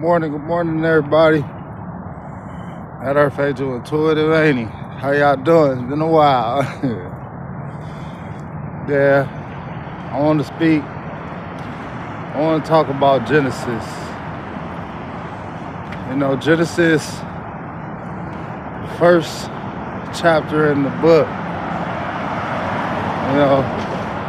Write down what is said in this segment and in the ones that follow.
Good morning, everybody. At Earth Angel Intuitive, ain't he? How y'all doing? It's been a while. Yeah, I want to speak. I want to talk about Genesis. You know, Genesis, first chapter in the book. You know,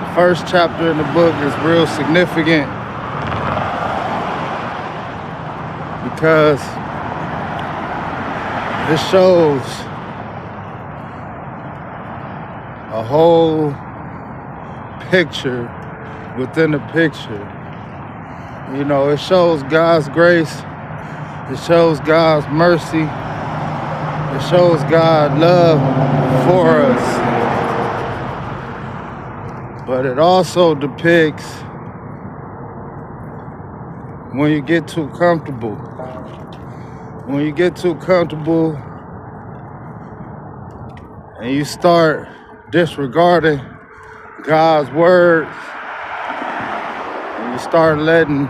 the first chapter in the book is real significant because it shows a whole picture within the picture. You know, it shows God's grace, it shows God's mercy, it shows God's love for us. But it also depicts when you get too comfortable. When you get too comfortable and you start disregarding God's words, and you start letting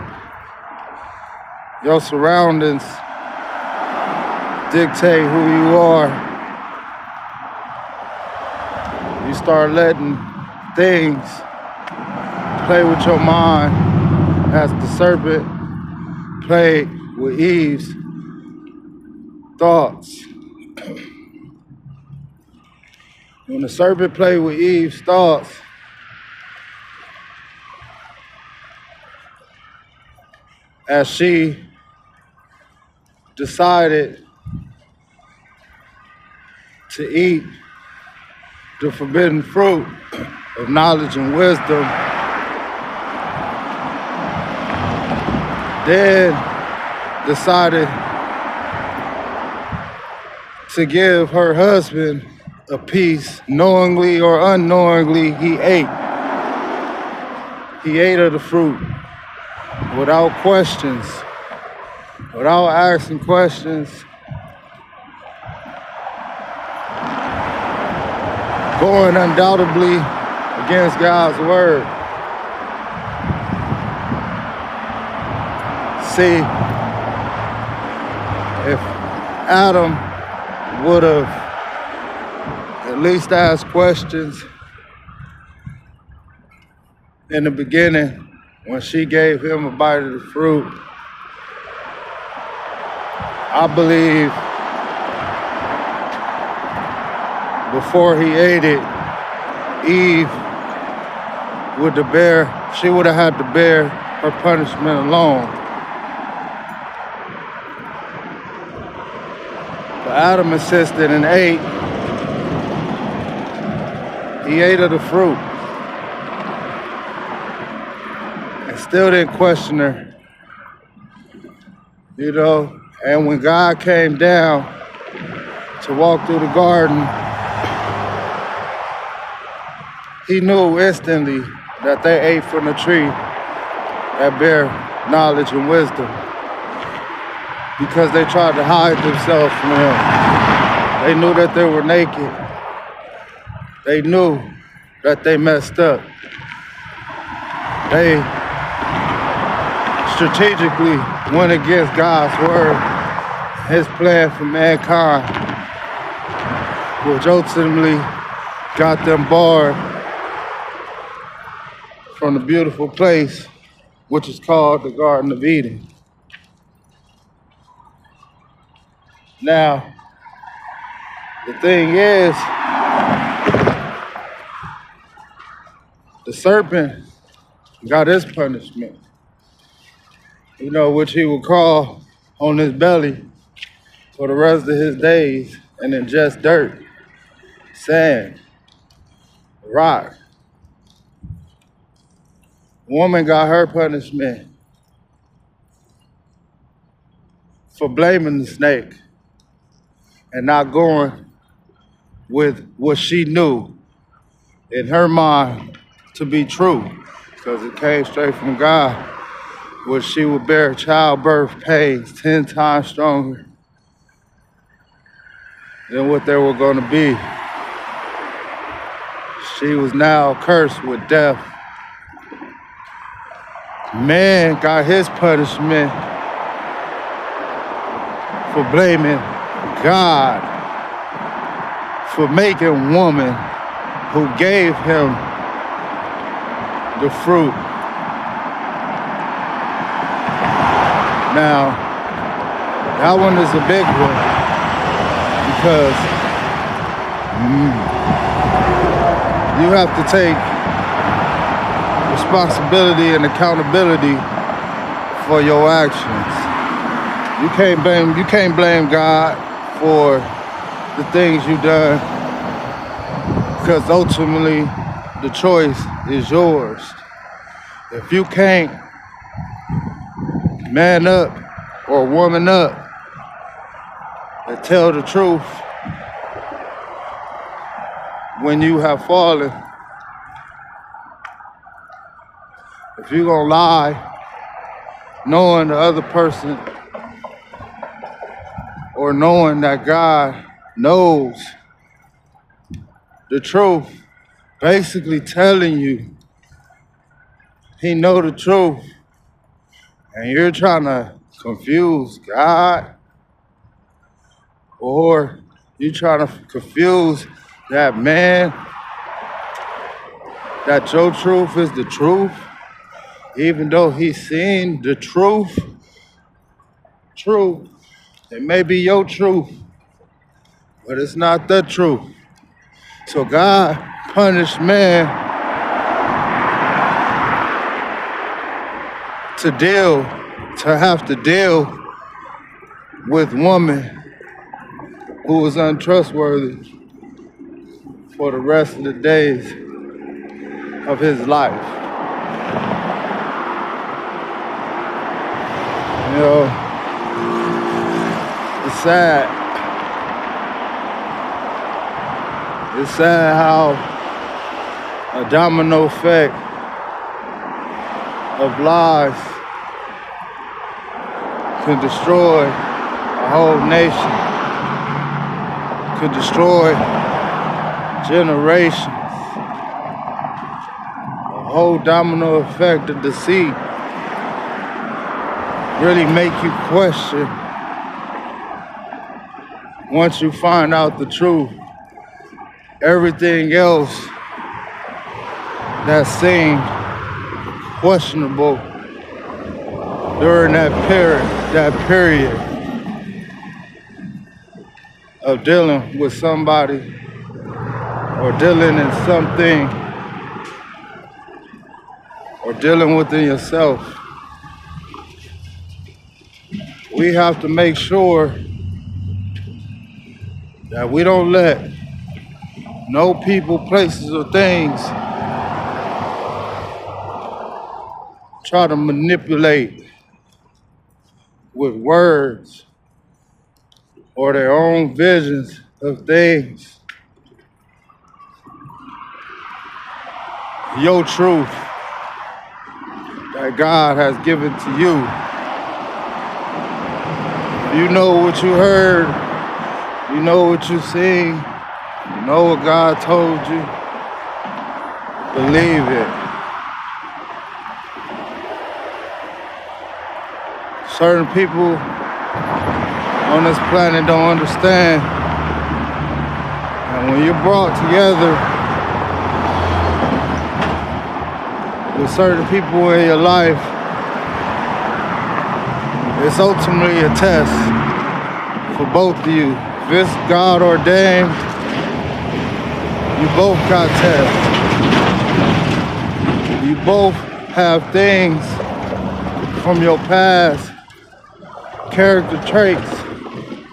your surroundings dictate who you are, you start letting things play with your mind as the serpent played with Eve's thoughts. When the serpent played with Eve's thoughts, as she decided to eat the forbidden fruit of knowledge and wisdom, then decided to give her husband a piece, knowingly or unknowingly, he ate. He ate of the fruit without questions, without asking questions, going undoubtedly against God's word. See, if Adam would have at least asked questions in the beginning when she gave him a bite of the fruit, I believe before he ate it, Eve would have had to bear her punishment alone. But Adam insisted and ate. He ate of the fruit and still didn't question her. You know, and when God came down to walk through the garden, he knew instantly that they ate from the tree that bear knowledge and wisdom because they tried to hide themselves from him. They knew that they were naked. They knew that they messed up. They strategically went against God's word, his plan for mankind, which ultimately got them barred from the beautiful place, which is called the Garden of Eden. Now, the thing is, the serpent got his punishment, you know, which he would crawl on his belly for the rest of his days and ingest dirt, sand, rock. Woman got her punishment for blaming the snake and not going with what she knew in her mind to be true, because it came straight from God, where she would bear childbirth pains 10 times stronger than what they were going to be. She was now cursed with death. Man got his punishment for blaming God for making woman who gave him the fruit. Now, that one is a big one because you have to take responsibility and accountability for your actions. You can't blame God for the things you done because ultimately the choice is yours. If you can't man up or woman up and tell the truth when you have fallen, if you're gonna lie, knowing the other person or knowing that God knows the truth, basically telling you he know the truth, and you're trying to confuse God, or you trying to confuse that man that your truth is the truth, even though he's seen the truth. True, it may be your truth, but it's not the truth. So God punished man to have to deal with woman who was untrustworthy for the rest of the days of his life. You know, it's sad. It's sad how a domino effect of lies can destroy a whole nation, could destroy generations. A whole domino effect of deceit really make you question once you find out the truth. Everything else that seemed questionable during that period of dealing with somebody or dealing in something or dealing within yourself. We have to make sure that we don't let no people, places, or things try to manipulate with words or their own visions of things. Your truth that God has given to you. You know what you heard, you know what you seen, you know what God told you. Believe it. Certain people on this planet don't understand. And when you're brought together with certain people in your life, it's ultimately a test for both of you. If it's God ordained, you both got tests. You both have things from your past, character traits,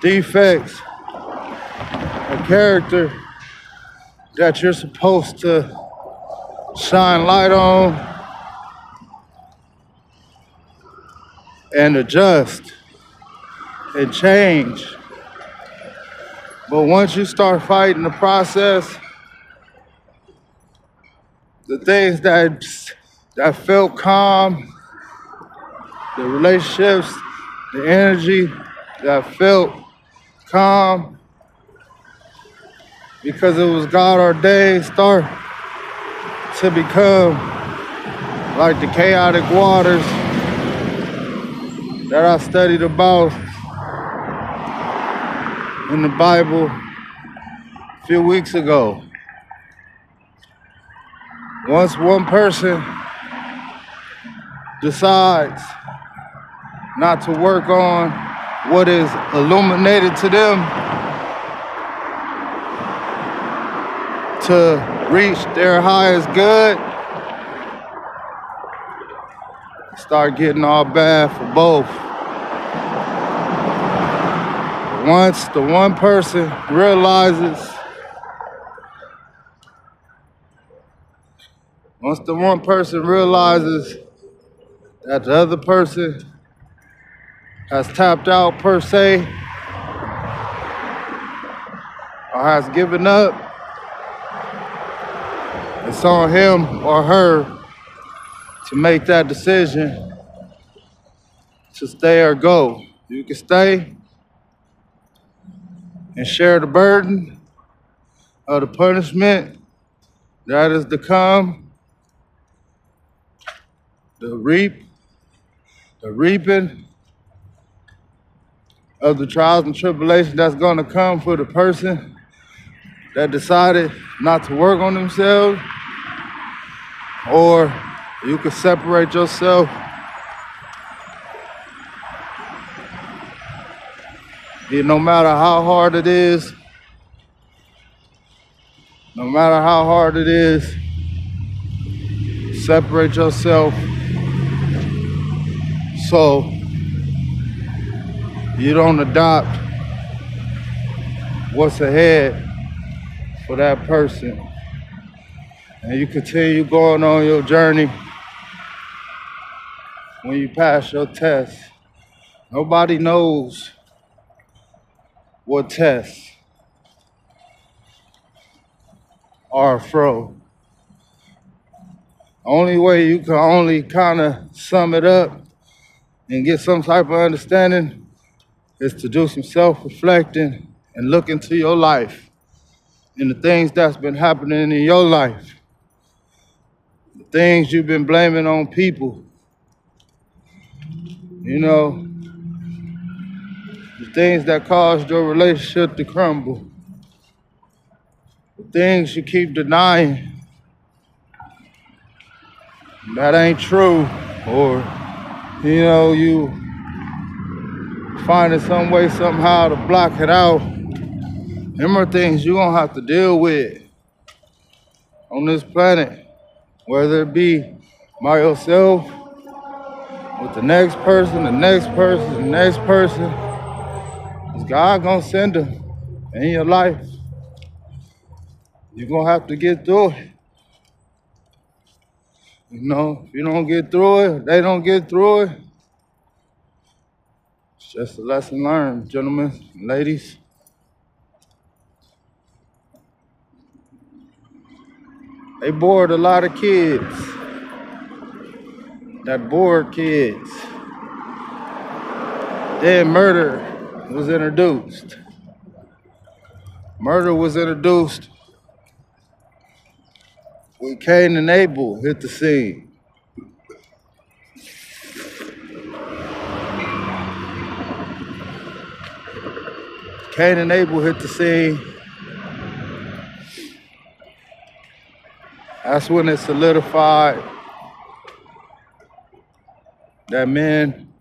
defects, a character that you're supposed to shine light on and adjust and change. But once you start fighting the process, the things that felt calm, the relationships, the energy that felt calm because it was God ordained, start to become like the chaotic waters that I studied about in the Bible a few weeks ago. Once one person decides not to work on what is illuminated to them to reach their highest good, start getting all bad for both. Once the one person realizes that the other person has tapped out per se, or has given up, it's on him or her to make that decision to stay or go. You can stay and share the burden of the punishment that is to come, the reaping of the trials and tribulations that's gonna come for the person that decided not to work on themselves. Or you can separate yourself no matter how hard it is, separate yourself so you don't adopt what's ahead for that person. And you continue going on your journey. When you pass your test, nobody knows what tests are fro. Only way you can only kind of sum it up and get some type of understanding is to do some self-reflecting and look into your life and the things that's been happening in your life, the things you've been blaming on people, you know, the things that caused your relationship to crumble, the things you keep denying that ain't true, or, you know, you finding some way somehow to block it out. Them are things you're gonna have to deal with on this planet, whether it be by yourself, with the next person, the next person, the next person. Is God gonna send them in your life? You're gonna have to get through it. You know, if you don't get through it, they don't get through it. It's just a lesson learned, gentlemen, ladies. They bored a lot of kids. That bored kids. Then murder was introduced. Murder was introduced when Cain and Abel hit the scene. Cain and Abel hit the scene. That's when it solidified that men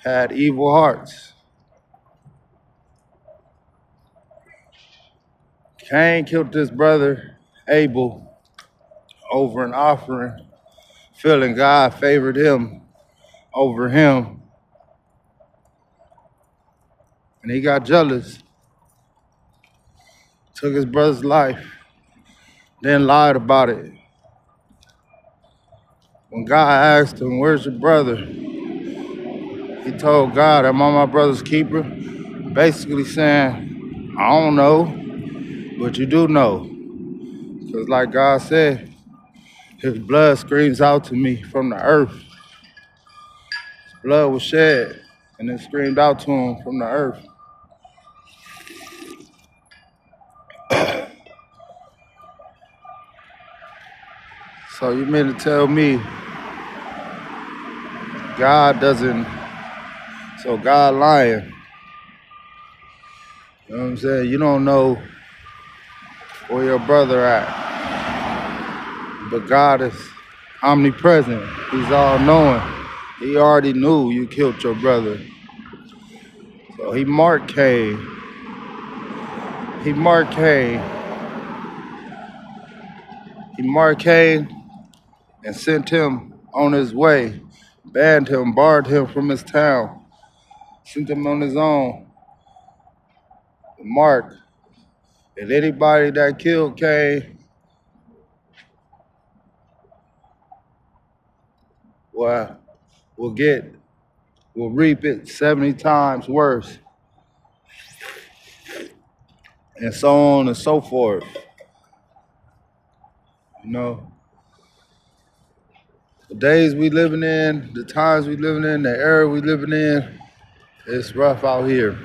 had evil hearts. Cain killed his brother Abel over an offering, feeling God favored him over him. And he got jealous, took his brother's life, then lied about it. When God asked him, "Where's your brother?" he told God, "Am I my brother's keeper?" Basically saying, "I don't know, but you do know." Because like God said, his blood screams out to me from the earth. His blood was shed and it screamed out to him from the earth. So you mean to tell me God doesn't, so God lying You know what I'm saying? You don't know where your brother at, but God is omnipresent. He's all knowing. He already knew you killed your brother. So he marked Cain. He marked Cain. He marked Cain and sent him on his way, banned him, barred him from his town, sent him on his own. Mark, and anybody that killed Cain, well, will will reap it 70 times worse, and so on and so forth. You know, the days we living in, the times we living in, the era we living in, it's rough out here.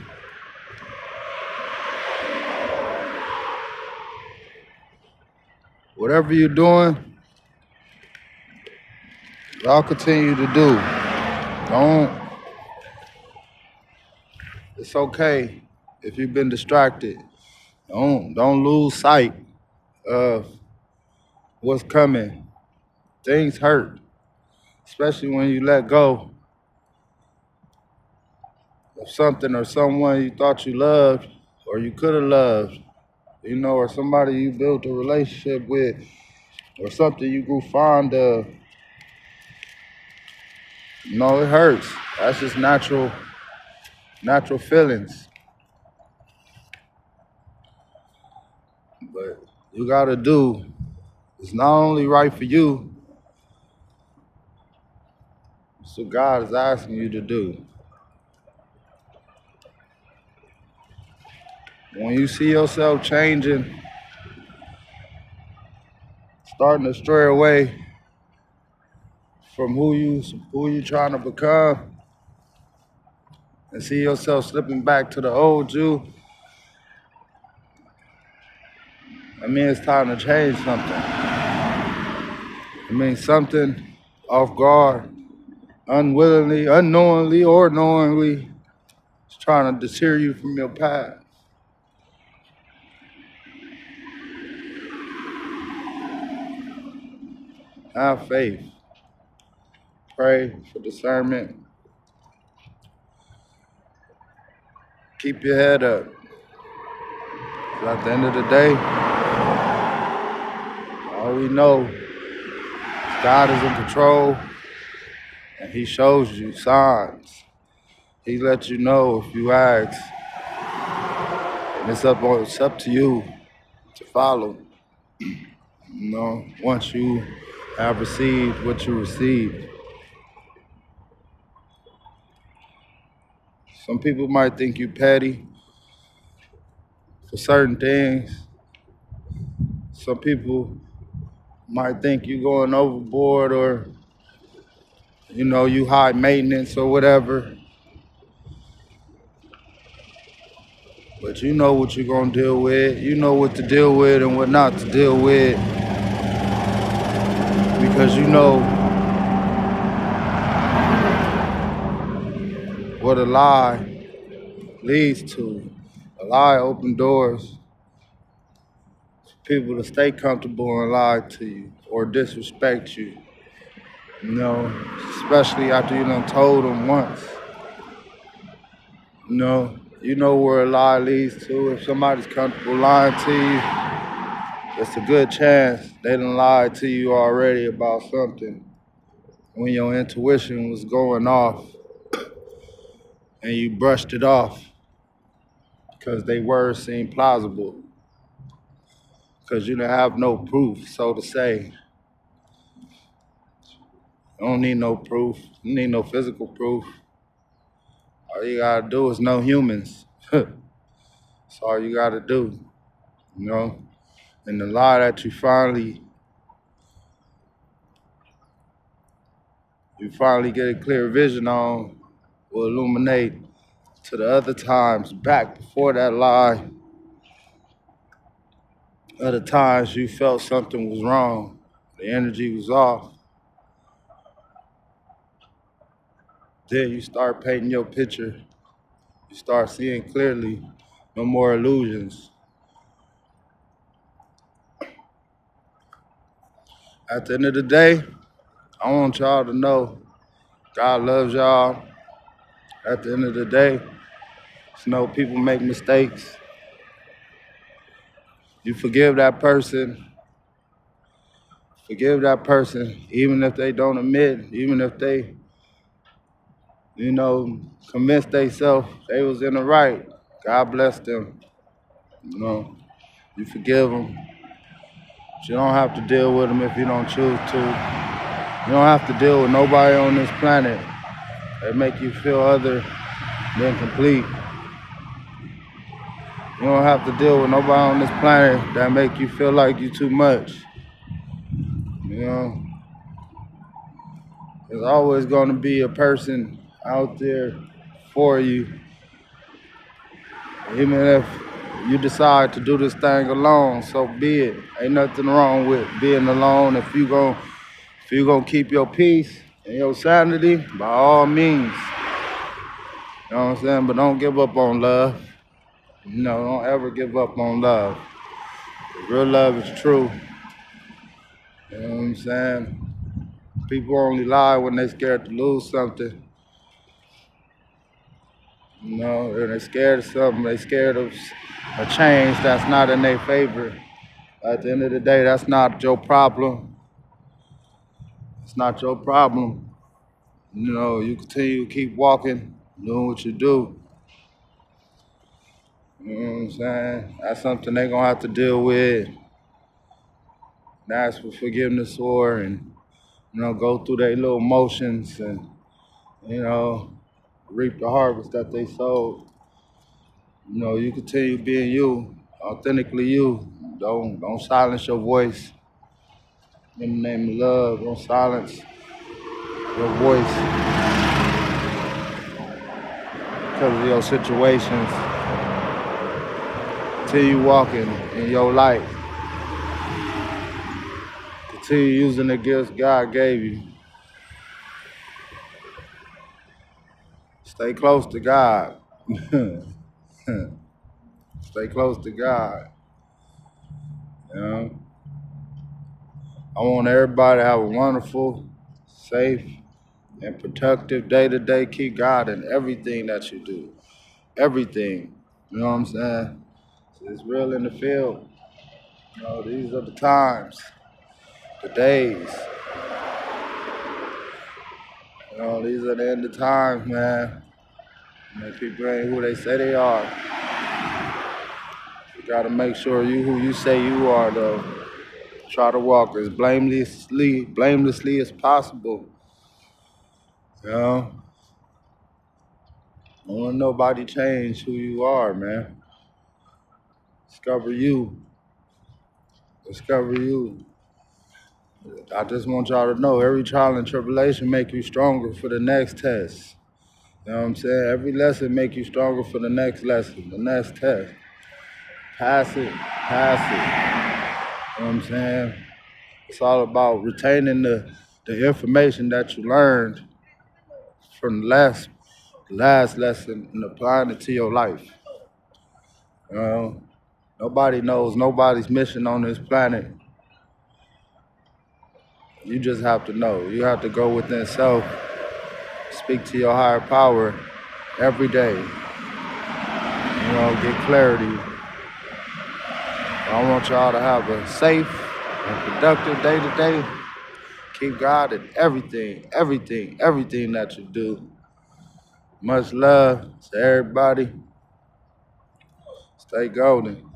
Whatever you're doing, y'all continue to do. Don't. It's okay if you've been distracted. Don't lose sight of what's coming. Things hurt, especially when you let go of something or someone you thought you loved or you could have loved, you know, or somebody you built a relationship with or something you grew fond of. You know, it hurts. That's just natural feelings. But you gotta do, it's not only right for you, it's what God is asking you to do. When you see yourself changing, starting to stray away from who you trying to become, and see yourself slipping back to the old you, I mean it's time to change something. I mean something off guard, unwillingly, unknowingly, or knowingly is trying to deter you from your path. Have faith. Pray for discernment. Keep your head up. 'Cause at the end of the day, all we know is God is in control and He shows you signs. He lets you know if you ask. And it's up to you to follow. You know, once you have received what you received. Some people might think you petty for certain things. Some people might think you going overboard or, you know, you high maintenance or whatever. But you know what you're gonna deal with. You know what to deal with and what not to deal with. Because you know what a lie leads to. A lie opens doors for people to stay comfortable and lie to you or disrespect you. You know, especially after you done told them once. You know where a lie leads to. If somebody's comfortable lying to you, it's a good chance they done lied to you already about something when your intuition was going off and you brushed it off because they words seemed plausible because you didn't have no proof, so to say. You don't need no proof. You need no physical proof. All you gotta do is know humans. That's all you gotta do, you know? And the lie that you finally get a clear vision on will illuminate to the other times back before that lie, other times you felt something was wrong, the energy was off. Then you start painting your picture. You start seeing clearly, No more illusions. At the end of the day, I want y'all to know God loves y'all. At the end of the day, just know people make mistakes. You forgive that person, even if they don't admit, even if they, convince themselves they was in the right. God bless them. You know, you forgive them. But you don't have to deal with them if you don't choose to. You don't have to deal with nobody on this planet that make you feel other than complete. You don't have to deal with nobody on this planet that make you feel like you too much. You know, there's always going to be a person out there for you, even if you decide to do this thing alone. So be it. Ain't nothing wrong with being alone. If you gonna keep your peace and your sanity, by all means. You know what I'm saying? But don't give up on love. Don't ever give up on love. Real love is true. You know what I'm saying? People only lie when they're scared to lose something. And they're scared of something. They're scared of a change that's not in their favor. At the end of the day, that's not your problem. It's not your problem. You continue to keep walking, doing what you do. You know what I'm saying? That's something they're going to have to deal with and ask for forgiveness for, and, go through their little motions and, reap the harvest that they sowed. You continue being you, authentically you. Don't silence your voice. In the name of love, don't silence your voice because of your situations. Continue walking in your light. Continue using the gifts God gave you. Stay close to God. Stay close to God. I want everybody to have a wonderful, safe, and productive day to day. Keep God in everything that you do. Everything. You know what I'm saying? It's real in the field. These are the times, the days. These are the end of times, man. People ain't who they say they are. You gotta make sure you who you say you are, though. Try to walk as blamelessly as possible. Don't let nobody change who you are, man. Discover you. Discover you. I just want y'all to know every trial and tribulation make you stronger for the next test. You know what I'm saying? Every lesson make you stronger for the next lesson, the next test. Pass it, pass it. You know what I'm saying? It's all about retaining the information that you learned from the last lesson and applying it to your life. Nobody knows nobody's mission on this planet. You just have to know. You have to go within self, speak to your higher power every day. Get clarity. I want y'all to have a safe and productive day to day. Keep God in everything that you do. Much love to everybody. Stay golden.